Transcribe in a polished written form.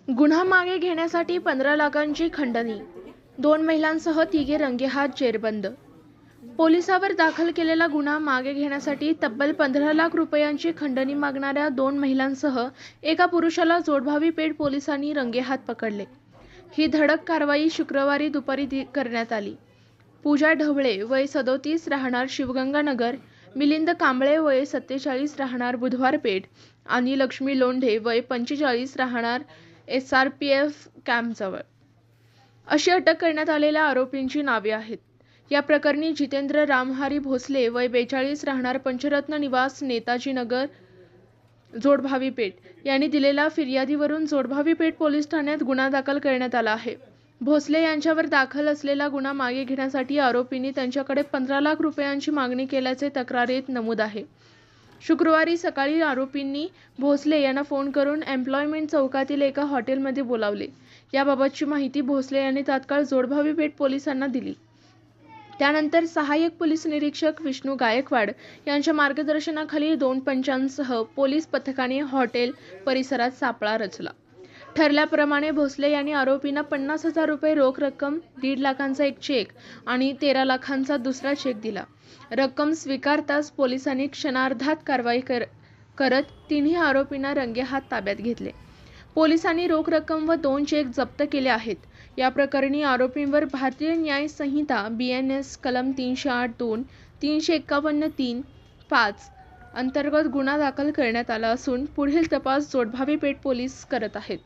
गुन्हा मागे घेण्यासाठी 15 लाखांची खंडणी, 2 महिलांसह तिघे रंगेहात जेरबंद. पोलिसांवर दाखल केलेला गुन्हा मागे घेण्यासाठी तब्बल 15 लाख रुपयांची खंडणी मागणाऱ्या 2 महिलांसह एका पुरुषाला जोडभावी पेठ पोलिसांनी रंगेहात पकडले. ही धडक कारवाई शुक्रवारी दुपारी करण्यात आली. पूजा ढवळे वय 37 राहणार शिवगंगानगर, मिलिंद कांबळे वय 47 राहणार बुधवार पेठ आणि लक्ष्मी लोंढे वय 45 राहणार SRPF कॅम्पजवळ अशी अटक करण्यात आलेल्या आरोपींची नावे आहेत. या प्रकरणी जितेंद्र रामहरी भोसले वय 42 राहणार पंचरत्न निवास नेताजी नगर जोडभावी पेठ यांनी दिलेल्या फिर्यादीवरून जोडभावी पेठ पोलीस ठाण्यात गुन्हा दाखल करण्यात आला आहे. भोसले यांच्यावर दाखल असलेला गुन्हा मागे घेण्यासाठी आरोपींनी त्यांच्याकडे 15 लाख रुपयांची मागणी केल्याचे तक्रारीत नमूद आहे. शुक्रवारी सकाळी आरोपींनी भोसले यांना फोन करून एम्प्लॉयमेंट चौकातील एका हॉटेलमध्ये बोलावले. याबाबतची माहिती भोसले यांनी तात्काळ जोडभावी पेठ पोलिसांना दिली. त्यानंतर सहाय्यक पोलीस निरीक्षक विष्णू गायकवाड यांच्या मार्गदर्शनाखाली 2 पंचांसह पोलीस पथकाने हॉटेल परिसरात सापळा रचला. ठरल्याप्रमाणे भोसले यांनी आरोपींना 50,000 रुपये रोख रक्कम, 1.5 लाखांचा एक चेक आणि 13 लाखांचा दुसरा चेक दिला. रक्कम स्वीकारताच पोलिसांनी क्षणार्धात कारवाई करत तिन्ही आरोपींना रंगेहात ताब्यात घेतले. पोलिसांनी रोख रक्कम व 2 चेक जप्त केले आहेत. या प्रकरणी आरोपींवर भारतीय न्याय संहिता BNS कलम 308(2), 351(3), 5 अंतर्गत गुन्हा दाखल करण्यात आला असून पुढील तपास जोडभावी पेठ पोलीस करत आहेत.